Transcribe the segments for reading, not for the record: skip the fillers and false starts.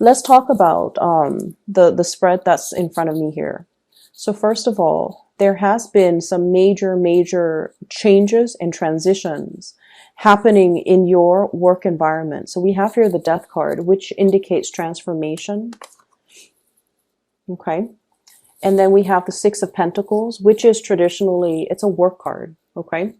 let's talk about the spread that's in front of me here. So first of all, there has been some major changes and transitions happening in your work environment. So we have here the Death card, which indicates transformation. Okay. And then we have the Six of Pentacles, which is traditionally, it's a work card. Okay.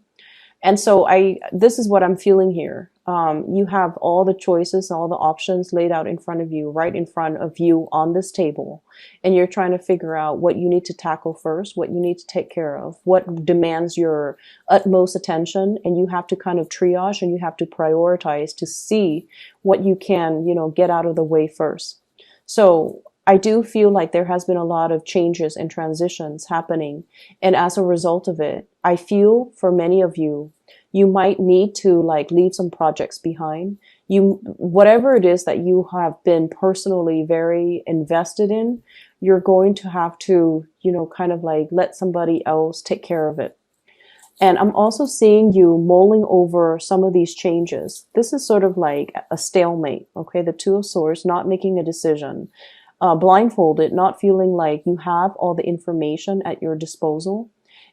And so this is what I'm feeling here. You have all the choices, all the options laid out in front of you, right in front of you on this table. And you're trying to figure out what you need to tackle first, what you need to take care of, what demands your utmost attention. And you have to kind of triage and you have to prioritize to see what you can, get out of the way first. So I do feel like there has been a lot of changes and transitions happening. And as a result of it, I feel for many of you, you might need to leave some projects behind. Whatever it is that you have been personally very invested in, you're going to have to, let somebody else take care of it. And I'm also seeing you mulling over some of these changes. This is sort of like a stalemate, okay? The Two of Swords, not making a decision. Blindfolded, not feeling like you have all the information at your disposal,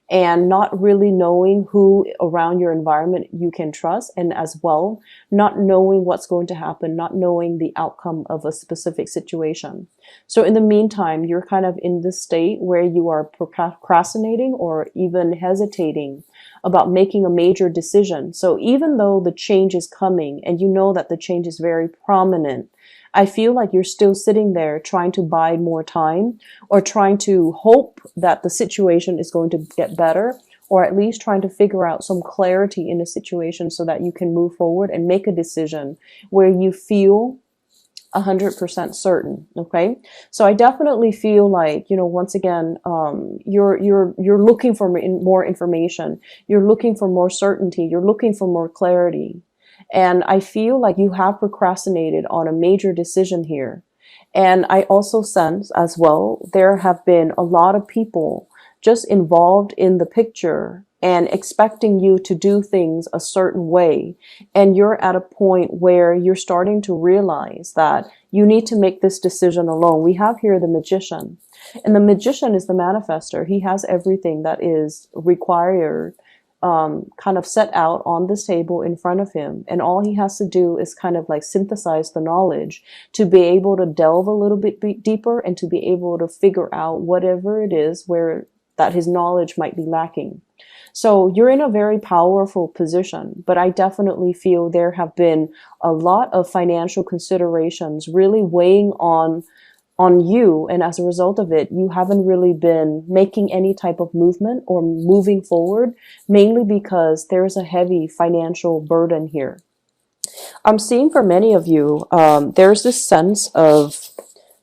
and not really knowing who around your environment you can trust, and as well, not knowing what's going to happen, not knowing the outcome of a specific situation. So in the meantime, you're kind of in this state where you are procrastinating or even hesitating about making a major decision. So even though the change is coming and you know that the change is very prominent, I feel like you're still sitting there trying to bide more time, or trying to hope that the situation is going to get better, or at least trying to figure out some clarity in the situation so that you can move forward and make a decision where you feel 100% certain. Okay. So I definitely feel like, once again, you're looking for more information. You're looking for more certainty. You're looking for more clarity. And I feel like you have procrastinated on a major decision here. And I also sense as well, there have been a lot of people just involved in the picture and expecting you to do things a certain way. And you're at a point where you're starting to realize that you need to make this decision alone. We have here the Magician. And the Magician is the manifester. He has everything that is required kind of set out on this table in front of him. And all he has to do is kind of synthesize the knowledge to be able to delve a little bit deeper and to be able to figure out whatever it is where that his knowledge might be lacking. So you're in a very powerful position, but I definitely feel there have been a lot of financial considerations really weighing on you, and as a result of it, you haven't really been making any type of movement or moving forward, mainly because there's a heavy financial burden here. I'm seeing for many of you, there's this sense of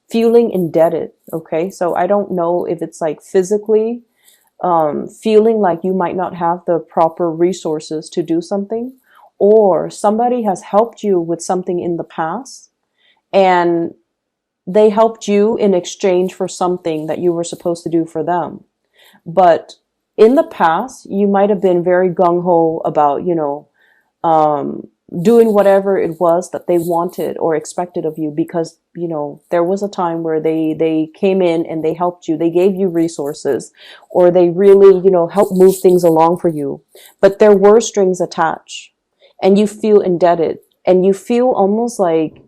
feeling indebted, okay? So I don't know if it's physically feeling like you might not have the proper resources to do something, or somebody has helped you with something in the past, and they helped you in exchange for something that you were supposed to do for them. But in the past, you might have been very gung-ho about, doing whatever it was that they wanted or expected of you, because, there was a time where they came in and they helped you. They gave you resources, or they really, helped move things along for you. But there were strings attached, and you feel indebted, and you feel almost like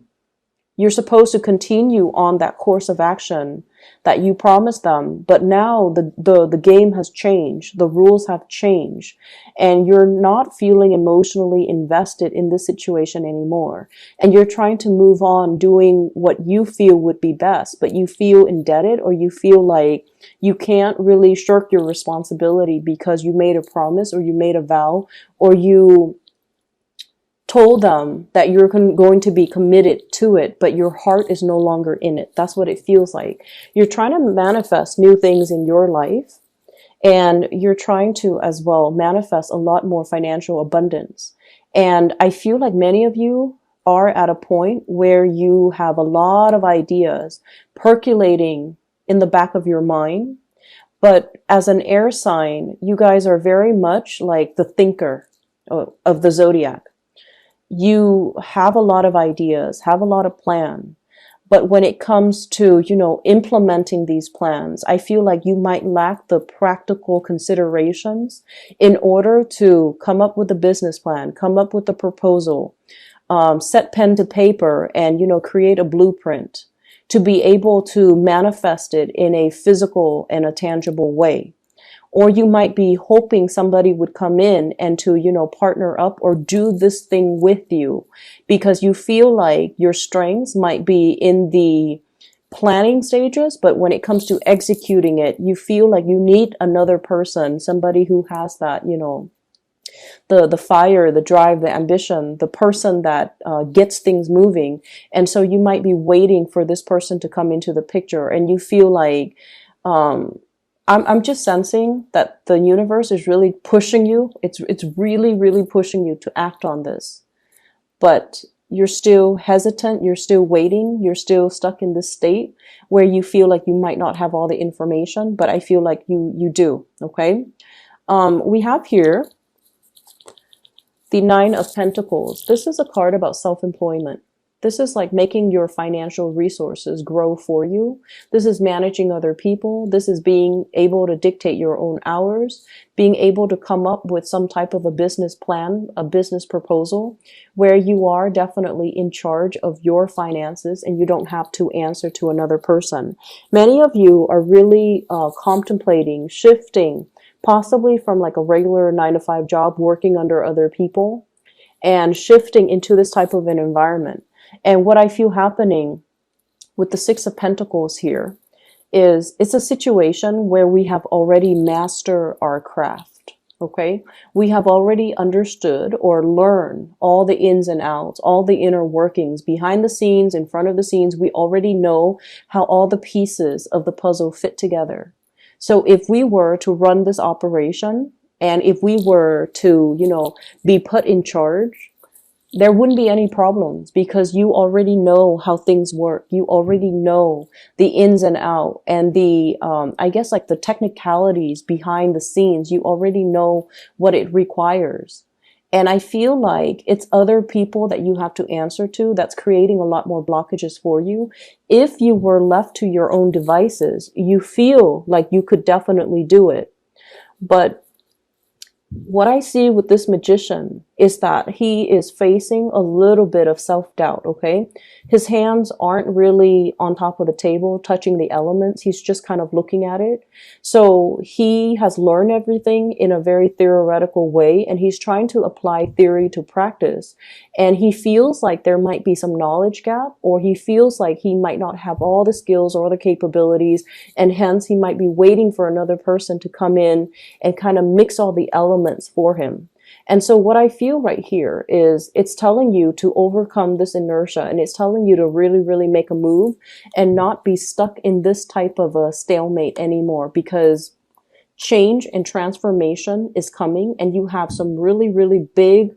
you're supposed to continue on that course of action that you promised them. But now the game has changed. The rules have changed. And you're not feeling emotionally invested in this situation anymore. And you're trying to move on doing what you feel would be best. But you feel indebted, or you feel like you can't really shirk your responsibility because you made a promise, or you made a vow, or you told them that you're going to be committed to it, but your heart is no longer in it. That's what it feels like. You're trying to manifest new things in your life, and you're trying to as well manifest a lot more financial abundance. And I feel like many of you are at a point where you have a lot of ideas percolating in the back of your mind. But as an air sign, you guys are very much like the thinker of the zodiac. You have a lot of ideas, have a lot of plan, But when it comes to, implementing these plans, I feel like you might lack the practical considerations in order to come up with a business plan, come up with a proposal, set pen to paper and, create a blueprint to be able to manifest it in a physical and a tangible way. Or you might be hoping somebody would come in and to, partner up or do this thing with you because you feel like your strengths might be in the planning stages, but when it comes to executing it, you feel like you need another person, somebody who has that, the fire, the drive, the ambition, the person that gets things moving. And so you might be waiting for this person to come into the picture, and you feel like I'm just sensing that the universe is really pushing you. It's really, really pushing you to act on this. But you're still hesitant, you're still waiting, you're still stuck in this state where you feel like you might not have all the information, but I feel like you do, okay? We have here the Nine of Pentacles. This is a card about self-employment. This is like making your financial resources grow for you. This is managing other people. This is being able to dictate your own hours, being able to come up with some type of a business plan, a business proposal, where you are definitely in charge of your finances and you don't have to answer to another person. Many of you are really contemplating shifting, possibly from like a regular 9-to-5 job working under other people and shifting into this type of an environment. And what I feel happening with the Six of Pentacles here is it's a situation where we have already mastered our craft, okay? We have already understood or learned all the ins and outs, all the inner workings, behind the scenes, in front of the scenes. We already know how all the pieces of the puzzle fit together. So if we were to run this operation and if we were to, be put in charge, there wouldn't be any problems because you already know how things work. You already know the ins and out and the, I guess like the technicalities behind the scenes. You already know what it requires. And I feel like it's other people that you have to answer to that's creating a lot more blockages for you. If you were left to your own devices, you feel like you could definitely do it. But what I see with this magician is that he is facing a little bit of self-doubt, okay? His hands aren't really on top of the table, touching the elements. He's just kind of looking at it. So he has learned everything in a very theoretical way, and he's trying to apply theory to practice. And he feels like there might be some knowledge gap, or he feels like he might not have all the skills or the capabilities, and hence he might be waiting for another person to come in and kind of mix all the elements for him. And so what I feel right here is it's telling you to overcome this inertia, and it's telling you to really, really make a move and not be stuck in this type of a stalemate anymore, because change and transformation is coming, and you have some really, really big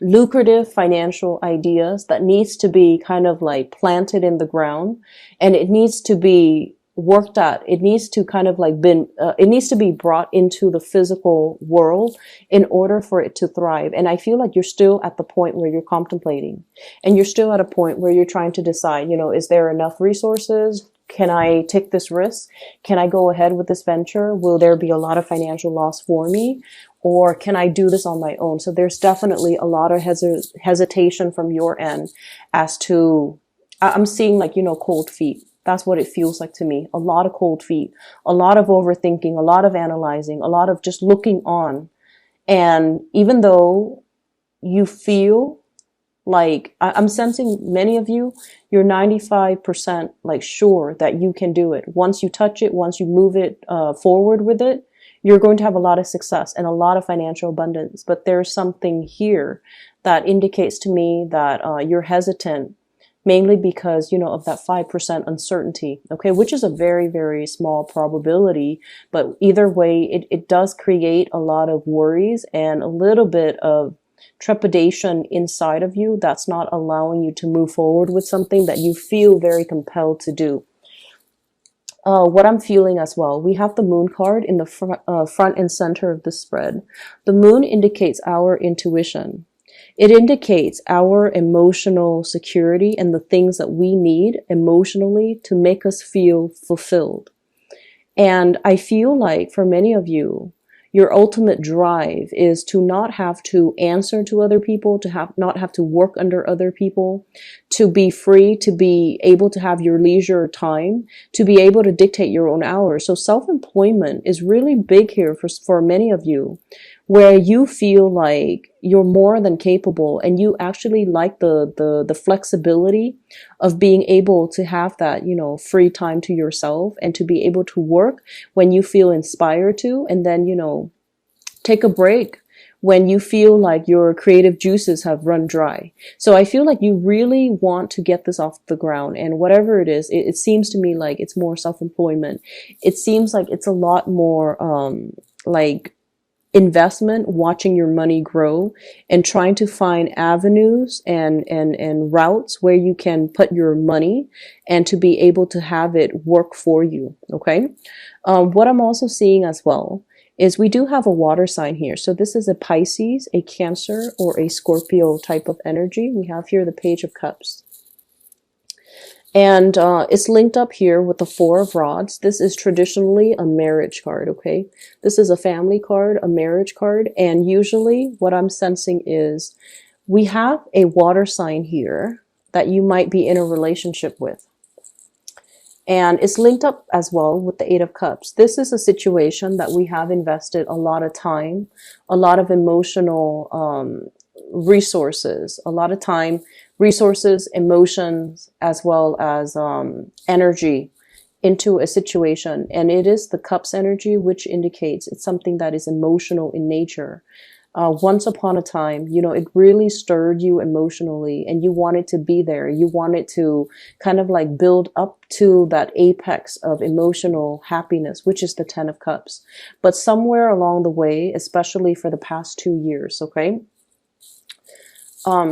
lucrative financial ideas that needs to be kind of like planted in the ground, and it needs to be worked at. It needs to kind of like it needs to be brought into the physical world in order for it to thrive. And I feel like you're still at the point where you're contemplating, and you're still at a point where you're trying to decide, is there enough resources? Can I take this risk? Can I go ahead with this venture? Will there be a lot of financial loss for me? Or can I do this on my own? So there's definitely a lot of hesitation from your end as to, I'm seeing like, cold feet. That's what it feels like to me. A lot of cold feet, a lot of overthinking, a lot of analyzing, a lot of just looking on. And even though you feel like, I'm sensing many of you, you're 95% like sure that you can do it. Once you touch it, once you move it forward with it, you're going to have a lot of success and a lot of financial abundance. But there's something here that indicates to me that you're hesitant, mainly because, of that 5% uncertainty, okay, which is a very, very small probability. But either way, it does create a lot of worries and a little bit of trepidation inside of you that's not allowing you to move forward with something that you feel very compelled to do. What I'm feeling as well, we have the moon card in the front and center of the spread. The moon indicates our intuition. It indicates our emotional security and the things that we need emotionally to make us feel fulfilled. And I feel like for many of you, your ultimate drive is to not have to answer to other people, to not have to work under other people, to be free, to be able to have your leisure time, to be able to dictate your own hours. So self-employment is really big here for many of you, where you feel like you're more than capable and you actually like the flexibility of being able to have that, you know, free time to yourself and to be able to work when you feel inspired to, and then, you know, take a break when you feel like your creative juices have run dry. So I feel like you really want to get this off the ground, and whatever it is, it seems to me like it's more self-employment. It seems like it's a lot more like investment, watching your money grow and trying to find avenues and routes where you can put your money and to be able to have it work for you. Okay. What I'm also seeing as well is we do have a water sign here. So this is a Pisces, a Cancer, or a Scorpio type of energy. We have here the Page of Cups. And it's linked up here with the Four of Rods. This is traditionally a marriage card, okay? This is a family card, a marriage card. And usually what I'm sensing is we have a water sign here that you might be in a relationship with. And it's linked up as well with the Eight of Cups. This is a situation that we have invested a lot of time, a lot of emotional resources, a lot of time, resources, emotions, as well as energy into a situation. And it is the Cups energy, which indicates it's something that is emotional in nature. Once upon a time, you know, it really stirred you emotionally and you wanted to be there. You wanted to kind of like build up to that apex of emotional happiness, which is the Ten of Cups. But somewhere along the way, especially for the past 2 years, okay?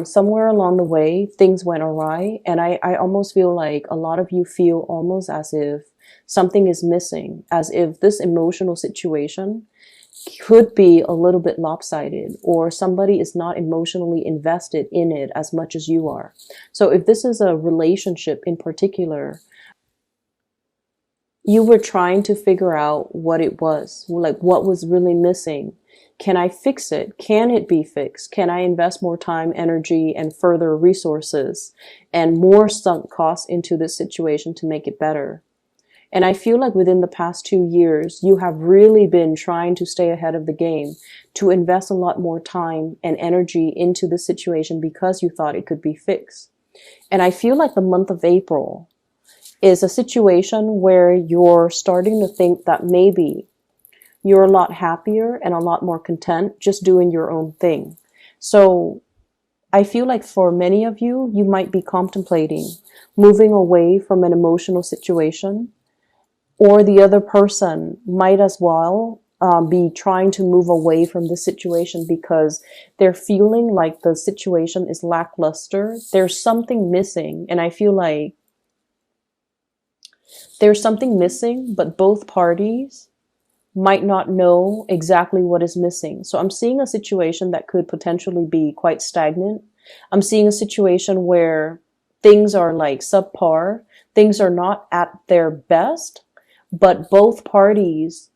Somewhere along the way, things went awry. And I almost feel like a lot of you feel almost as if something is missing, as if this emotional situation could be a little bit lopsided, or somebody is not emotionally invested in it as much as you are. So if this is a relationship in particular, you were trying to figure out what it was, like what was really missing. Can I fix it? Can it be fixed? Can I invest more time, energy, and further resources and more sunk costs into this situation to make it better? And I feel like within the past 2 years, you have really been trying to stay ahead of the game, to invest a lot more time and energy into the situation because you thought it could be fixed. And I feel like the month of April is a situation where you're starting to think that maybe you're a lot happier and a lot more content just doing your own thing. So I feel like for many of you, you might be contemplating moving away from an emotional situation, or the other person might as well be trying to move away from the situation because they're feeling like the situation is lackluster. There's something missing. And I feel like there's something missing, but both parties might not know exactly what is missing. So I'm seeing a situation that could potentially be quite stagnant. I'm seeing a situation where things are like subpar. Things are not at their best, but both parties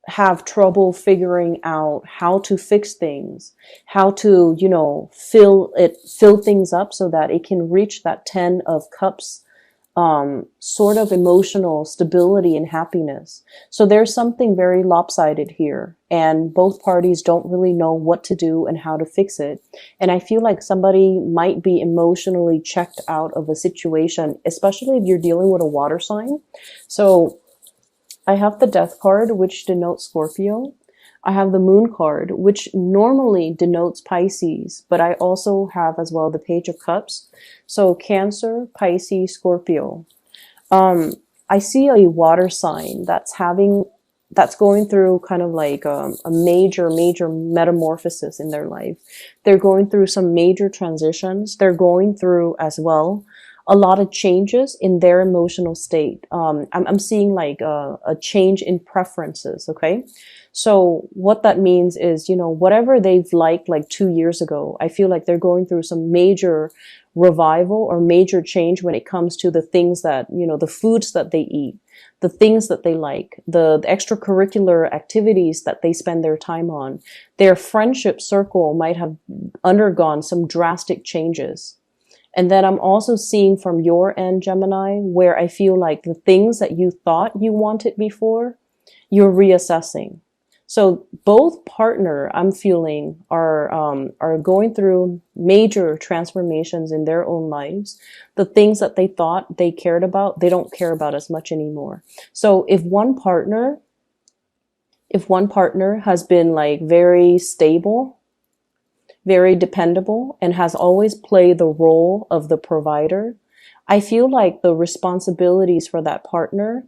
have trouble figuring out how to fix things, how to, you know, fill things up so that it can reach that 10 of Cups sort of emotional stability and happiness. So there's something very lopsided here, and both parties don't really know what to do and how to fix it. And I feel like somebody might be emotionally checked out of a situation, especially if you're dealing with a water sign. So I have the Death card, which denotes Scorpio. I have the Moon card, which normally denotes Pisces, but I also have as well the Page of Cups. So Cancer, Pisces, Scorpio. I see a water sign that's going through kind of like a major metamorphosis in their life. They're going through some major transitions. They're going through as well a lot of changes in their emotional state. I'm seeing like a change in preferences, okay? So what that means is, whatever they've liked like 2 years ago, I feel like they're going through some major revival or major change when it comes to the things that, the foods that they eat, the things that they like, the extracurricular activities that they spend their time on. Their friendship circle might have undergone some drastic changes. And then I'm also seeing from your end, Gemini, where I feel like the things that you thought you wanted before, you're reassessing. So both partner, I'm feeling, are going through major transformations in their own lives. The things that they thought they cared about, they don't care about as much anymore. So if one partner has been like very stable, very dependable, and has always played the role of the provider, I feel like the responsibilities for that partner,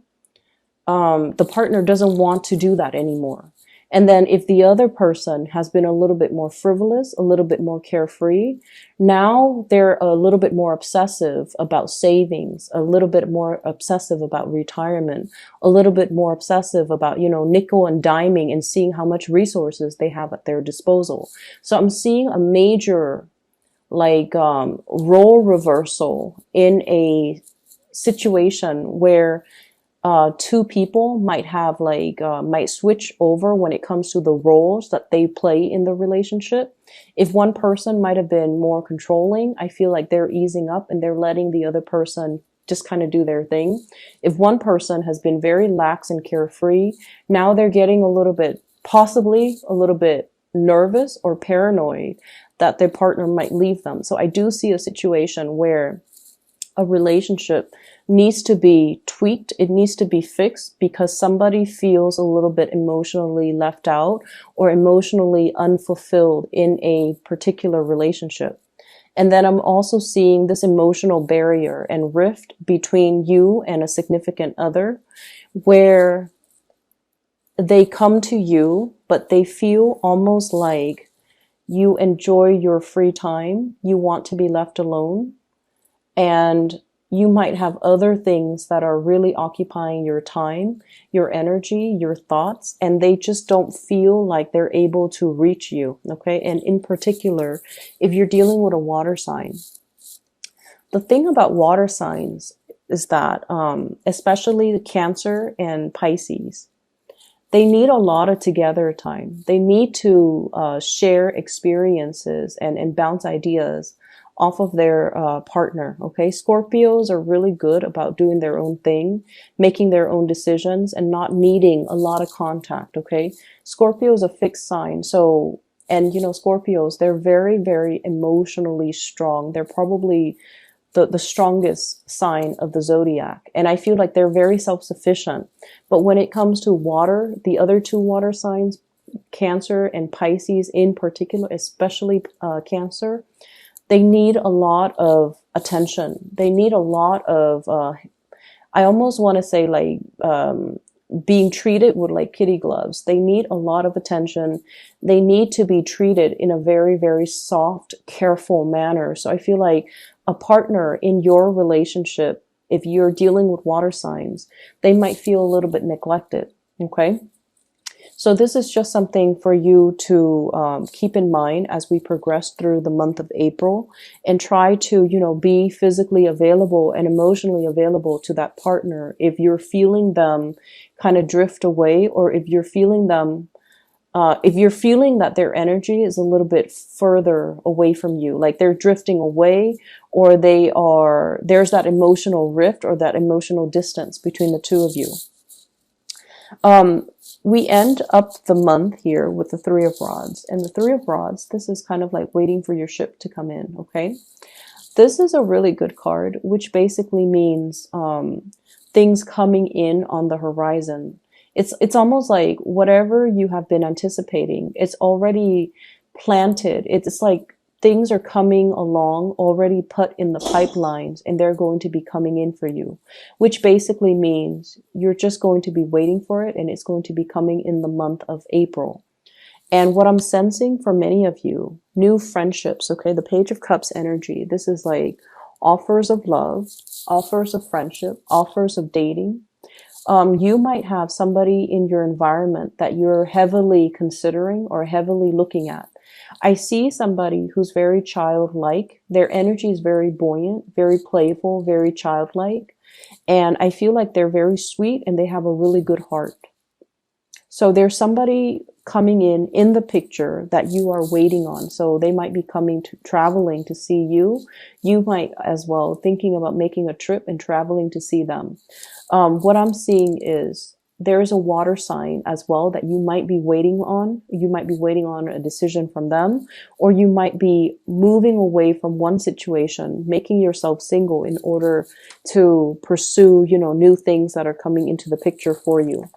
the partner doesn't want to do that anymore. And then if the other person has been a little bit more frivolous, a little bit more carefree, now they're a little bit more obsessive about savings, a little bit more obsessive about retirement, a little bit more obsessive about, nickel and diming and seeing how much resources they have at their disposal. So I'm seeing a major role reversal in a situation where two people might switch over when it comes to the roles that they play in the relationship. If one person might have been more controlling, I feel like they're easing up and they're letting the other person just kind of do their thing. If one person has been very lax and carefree, now they're getting possibly a little bit nervous or paranoid that their partner might leave them. So I do see a situation where a relationship needs to be tweaked. It needs to be fixed because somebody feels a little bit emotionally left out or emotionally unfulfilled in a particular relationship. And then I'm also seeing this emotional barrier and rift between you and a significant other where they come to you, but they feel almost like you enjoy your free time. You want to be left alone. And you might have other things that are really occupying your time, your energy, your thoughts, and they just don't feel like they're able to reach you, okay? And in particular, if you're dealing with a water sign, the thing about water signs is that, especially the Cancer and Pisces, they need a lot of together time. They need to share experiences and bounce ideas off of their partner, okay? Scorpios are really good about doing their own thing, making their own decisions, and not needing a lot of contact, okay? Scorpio is a fixed sign, so, and Scorpios, they're very, very emotionally strong. They're probably the strongest sign of the zodiac, and I feel like they're very self-sufficient. But when it comes to water, the other two water signs, Cancer and Pisces in particular, especially Cancer, they need a lot of attention. They need a lot of, I almost want to say being treated with like kitty gloves. They need a lot of attention. They need to be treated in a very, very soft, careful manner. So I feel like a partner in your relationship, if you're dealing with water signs, they might feel a little bit neglected, okay? So this is just something for you to keep in mind as we progress through the month of April, and try to, be physically available and emotionally available to that partner if you're feeling them kind of drift away, or if you're feeling them, if you're feeling that their energy is a little bit further away from you, like they're drifting away, or there's that emotional rift or that emotional distance between the two of you. We end up the month here with the Three of Rods. And the Three of Rods, this is kind of like waiting for your ship to come in, okay? This is a really good card, which basically means things coming in on the horizon. It's almost like whatever you have been anticipating, it's already planted. It's like things are coming along already put in the pipelines, and they're going to be coming in for you, which basically means you're just going to be waiting for it, and it's going to be coming in the month of April. And what I'm sensing for many of you, new friendships, okay, the Page of Cups energy, this is like offers of love, offers of friendship, offers of dating, You might have somebody in your environment that you're heavily considering or heavily looking at. I see somebody who's very childlike. Their energy is very buoyant, very playful, very childlike. And I feel like they're very sweet and they have a really good heart. So there's somebody coming in the picture that you are waiting on. So they might be coming to traveling to see you. You might as well thinking about making a trip and traveling to see them. What I'm seeing is there is a water sign as well that you might be waiting on. You might be waiting on a decision from them, or you might be moving away from one situation, making yourself single in order to pursue, new things that are coming into the picture for you.